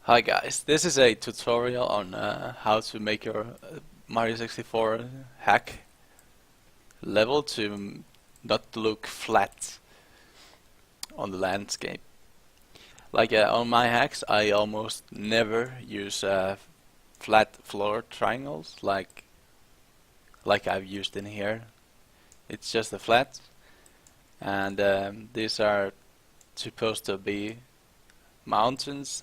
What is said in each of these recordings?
Hi guys, this is a tutorial on how to make your Mario 64 hack level to not look flat on the landscape. Like on my hacks, I almost never use flat floor triangles like I've used in here. It's just a flat, and these are supposed to be mountains,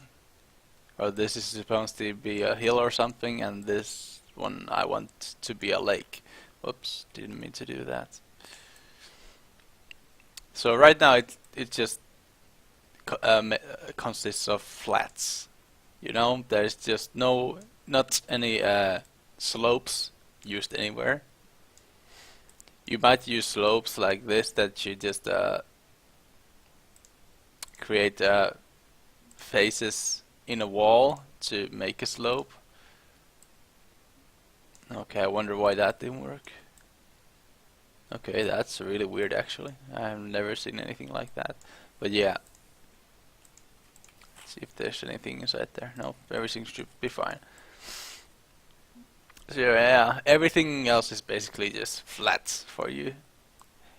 or this is supposed to be a hill or something, and this one I want to be a lake. Whoops, didn't mean to do that. So right now it just consists of flats. You know, there's just not any slopes used anywhere. You might use slopes like this that you just create faces in a wall to make a slope. Okay, I wonder why that didn't work. Okay, that's really weird actually. I've never seen anything like that. But yeah. Let's see if there's anything inside there. No, everything should be fine. So yeah, everything else is basically just flat for you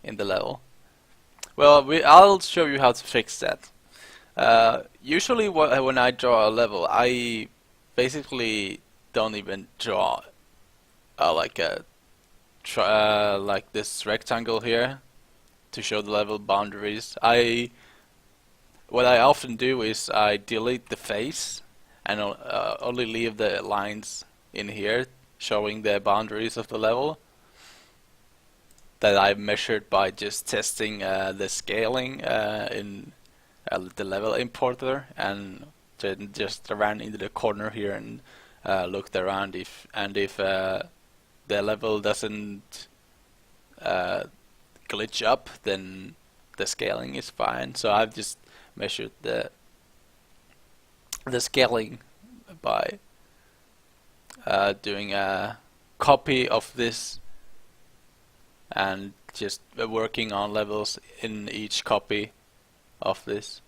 in the level. Well, I'll show you how to fix that. Usually when I draw a level, I basically don't even draw like this rectangle here to show the level boundaries. What I often do is I delete the face and only leave the lines in here showing the boundaries of the level that I've measured by just testing the scaling in the level importer, and then just ran into the corner here and looked around if the level doesn't glitch up, then the scaling is fine. So I've just measured the scaling by doing a copy of this and just working on levels in each copy of this.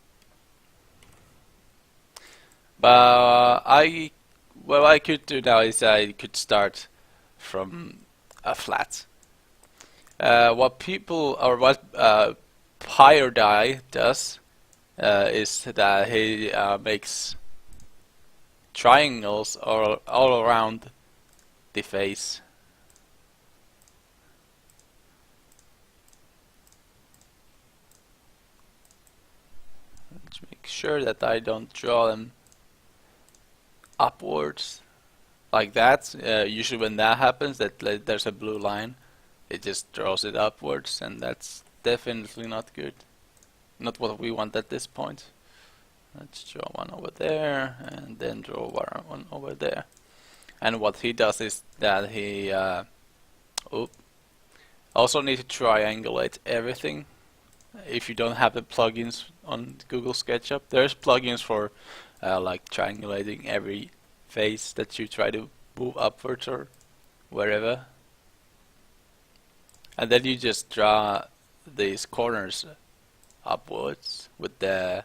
But what I could do now is I could start from a flat. What Pyrodie does is that he makes triangles all around the face. Let's make sure that I don't draw them upwards like that. Usually when that happens, there's a blue line, it just draws it upwards, and that's definitely not good. Not what we want at this point. Let's draw one over there and then draw one over there. And what he does is that he also need to triangulate everything. If you don't have the plugins on Google SketchUp, there's plugins for like triangulating every face that you try to move upwards or wherever. And then you just draw these corners upwards with this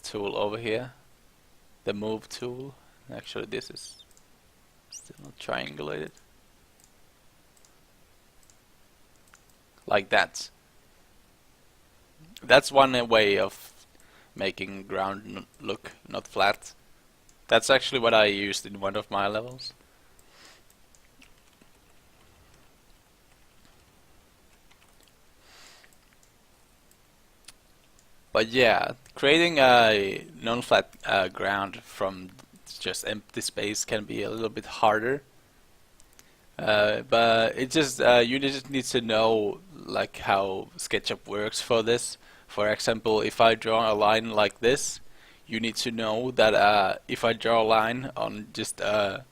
tool over here, the move tool. Actually, this is still not triangulated. Like that. That's one way of making ground look not flat. That's actually what I used in one of my levels. But yeah, creating a non-flat ground from just empty space can be a little bit harder. But it just you just need to know like how SketchUp works for this. For example, if I draw a line like this, you need to know that if I draw a line on just on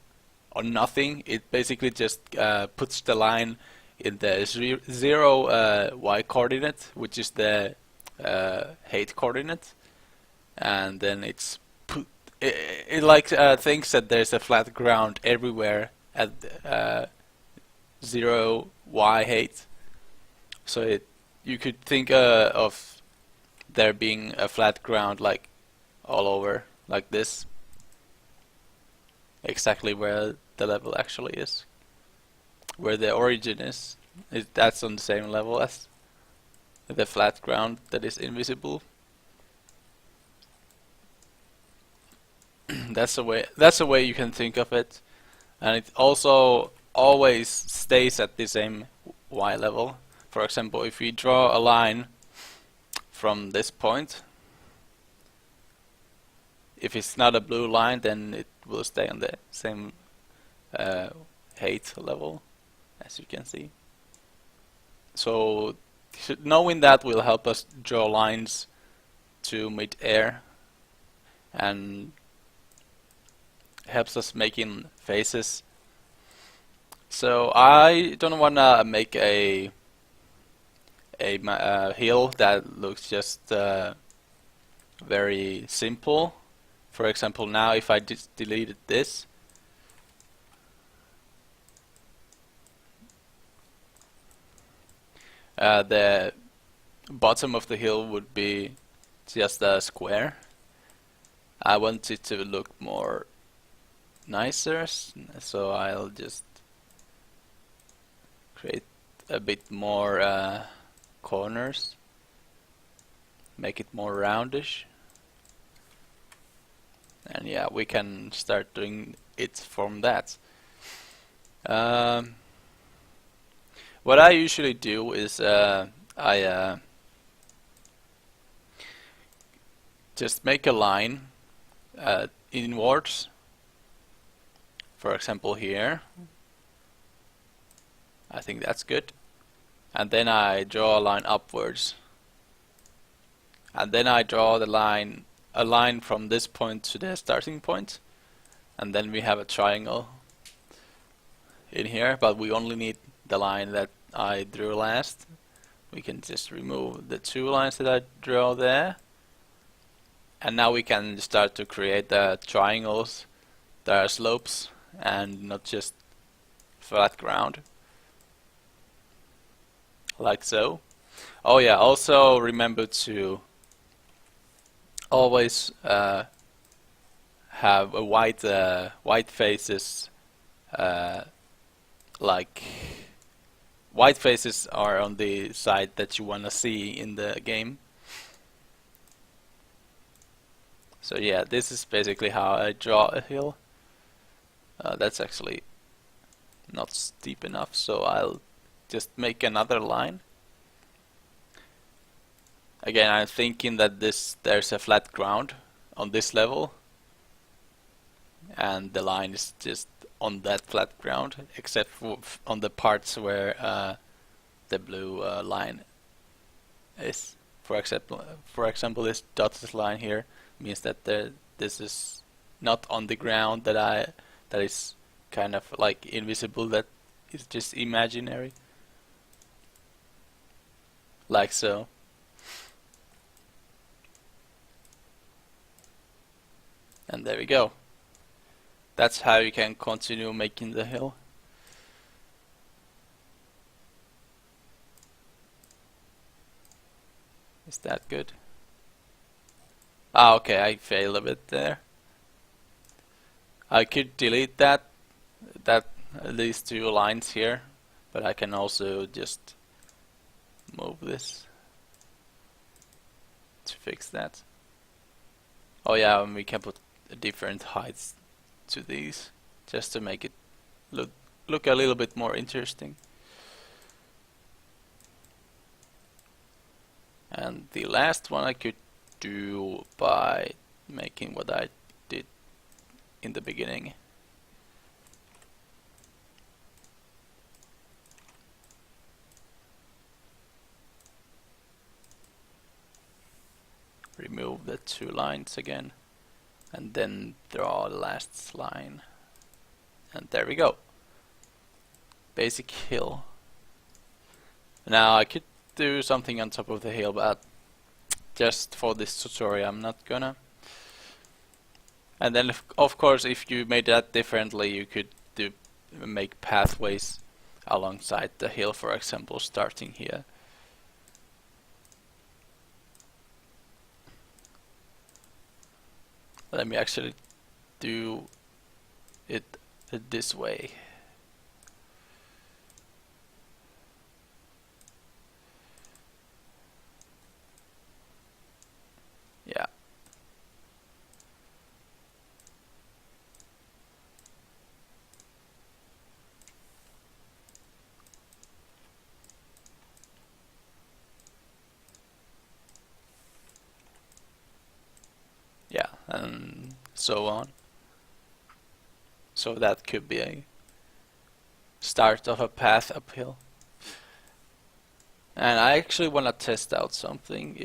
nothing, it basically just puts the line in the zero y coordinate, which is the height coordinate, and then it like thinks that there's a flat ground everywhere at 0 y height. So you could think of there being a flat ground like all over like this, exactly where the level actually is, where the origin is. That's on the same level as the flat ground that is invisible. That's a way. That's a way you can think of it, and it also always stays at the same y level. For example, if we draw a line from this point, if it's not a blue line, then it will stay on the same height level, as you can see. So knowing that will help us draw lines to mid-air, and helps us making faces. So I don't wanna make a hill that looks just very simple. For example, now if I just deleted this, the bottom of the hill would be just a square. I want it to look more nicer, so I'll just create a bit more corners, make it more roundish, and yeah, we can start doing it from that. What I usually do is I just make a line inwards. For example, here. I think that's good. And then I draw a line upwards. And then I draw a line from this point to the starting point. And then we have a triangle in here, but we only need the line that I drew last. We can just remove the two lines that I draw there. And now we can start to create the triangles that are slopes and not just flat ground, like so. Oh yeah, also remember to always have a white faces, like white faces are on the side that you want to see in the game. So yeah, this is basically how I draw a hill. That's actually not steep enough, so I'll just make another line. Again, I'm thinking that there's a flat ground on this level, and the line is just on that flat ground, except for on the parts where the blue line is. For example, this dotted line here means that this is not on the ground, that is kind of like invisible, that is just imaginary, like so. And there we go. That's how you can continue making the hill. Is that good? Ah, okay, I failed a bit there. I could delete these two lines here, but I can also just move this to fix that. Oh yeah, and we can put different heights to these just to make it look a little bit more interesting. And the last one I could do by making what I did in the beginning. Remove the two lines again, and then draw the last line. And there we go. Basic hill. Now I could do something on top of the hill, but just for this tutorial I'm not gonna. And then of course, if you made that differently, you could make pathways alongside the hill, for example, starting here. Let me actually do it this way. Yeah. Yeah, and so on. So that could be a start of a path uphill. And I actually want to test out something.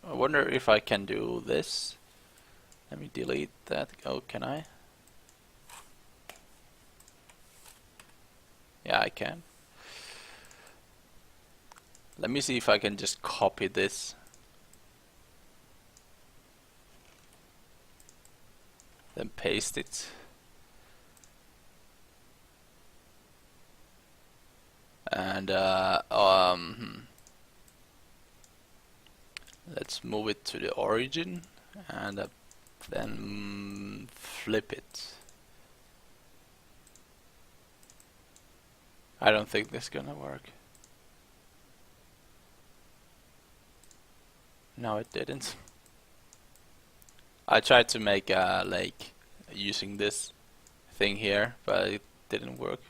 I wonder if I can do this. Let me delete that. Oh, can I? Yeah, I can. Let me see if I can just copy this. Then paste it. And let's move it to the origin and then flip it. I don't think this is gonna work. No, it didn't. I tried to make a lake using this thing here, but it didn't work.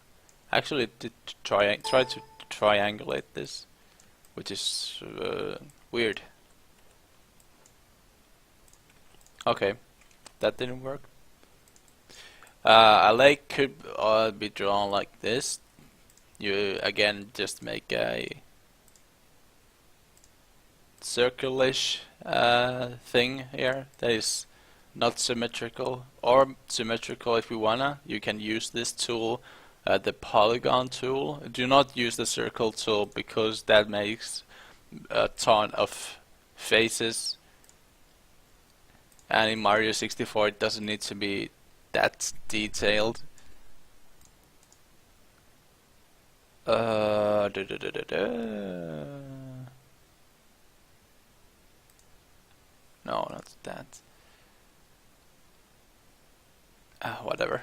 Actually, it did try to triangulate this, which is weird. Okay, that didn't work. A lake could be drawn like this. You again just make a circle-ish thing here that is not symmetrical, or symmetrical if you wanna. You can use this tool, the polygon tool. Do not use the circle tool because that makes a ton of faces, and in Mario 64 it doesn't need to be that detailed. Da, da, da, da, da. No, not that. Whatever.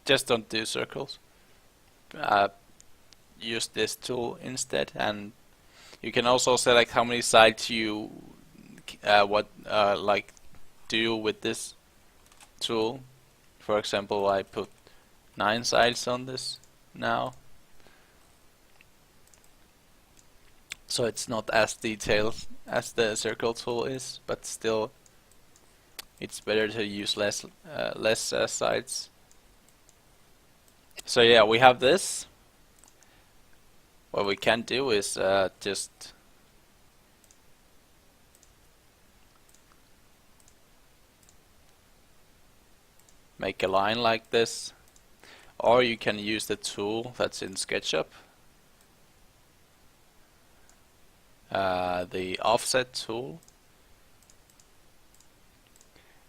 Just don't do circles. Use this tool instead, and you can also select how many sides you like do with this tool. For example, I put 9 sides on this now, so it's not as detailed as the circle tool is, but still it's better to use less sides. So yeah, we have this. What we can do is just make a line like this, or you can use the tool that's in SketchUp, the offset tool,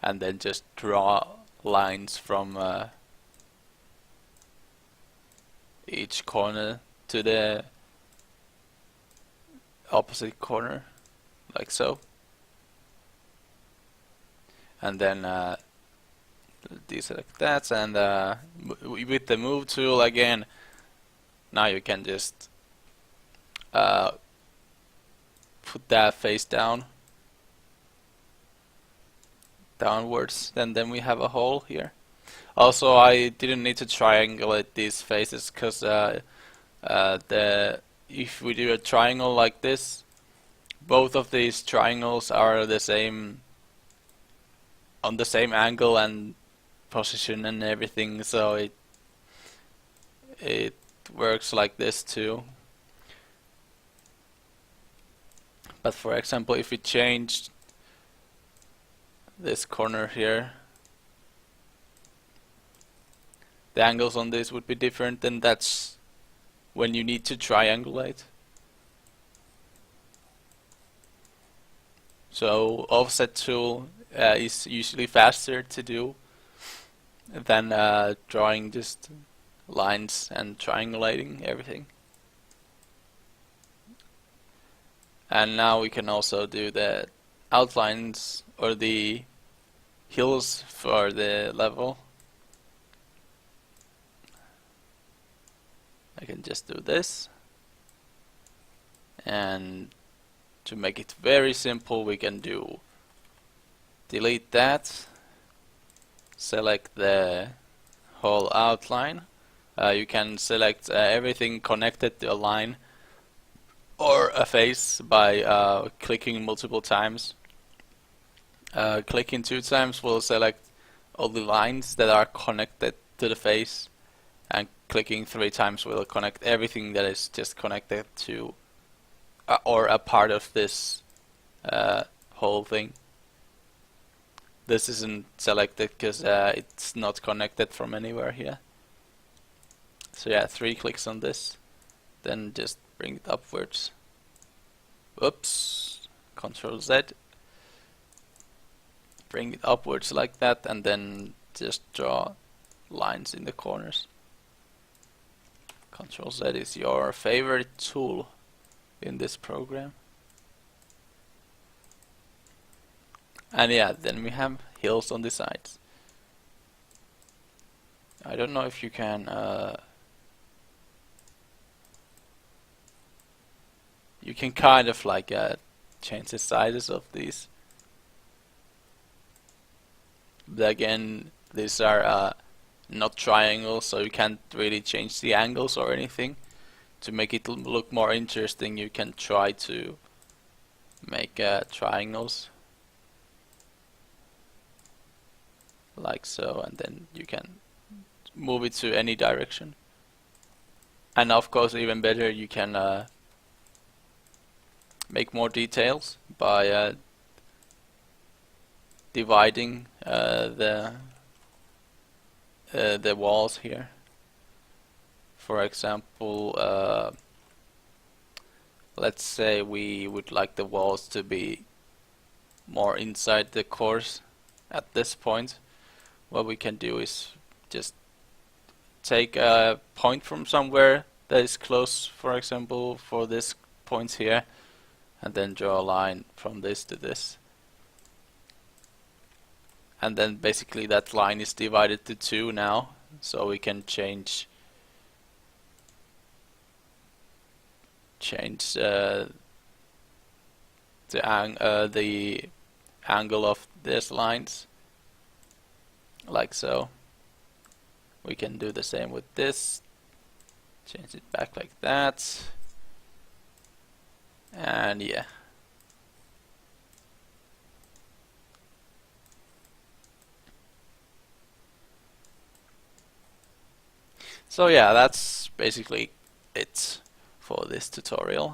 and then just draw lines from each corner to the opposite corner, like so. And then deselect that, and with the move tool again, now you can just put that face downwards, and then we have a hole here. Also, I didn't need to triangulate these faces because if we do a triangle like this, both of these triangles are the same on the same angle and position and everything, so it works like this too. But for example, if we change this corner here, the angles on this would be different, and that's when you need to triangulate. So offset tool is usually faster to do than drawing just lines and triangulating everything. And now we can also do the outlines or the hills for the level. I can just do this, and to make it very simple we can do delete that, select the whole outline. You can select everything connected to a line or a face by clicking multiple times. Clicking 2 times will select all the lines that are connected to the face, and clicking 3 times will connect everything that is just connected to or a part of this whole thing. This isn't selected because it's not connected from anywhere here. So yeah, 3 clicks on this, then just bring it upwards. Oops, Control Z. Bring it upwards like that, and then just draw lines in the corners. Control Z is your favorite tool in this program. And yeah, then we have hills on the sides. I don't know if you can kind of like change the sizes of these. But again, these are not triangles, so you can't really change the angles or anything. To make it look more interesting, you can try to make triangles like so, and then you can move it to any direction. And of course, even better, you can make more details by dividing the walls here. For example, let's say we would like the walls to be more inside the course at this point. What we can do is just take a point from somewhere that is close, for example, for this point here, and then draw a line from this to this. And then basically that line is divided to 2 now, so we can change the angle of these lines, like so. We can do the same with this, change it back like that, and yeah. So yeah, that's basically it for this tutorial.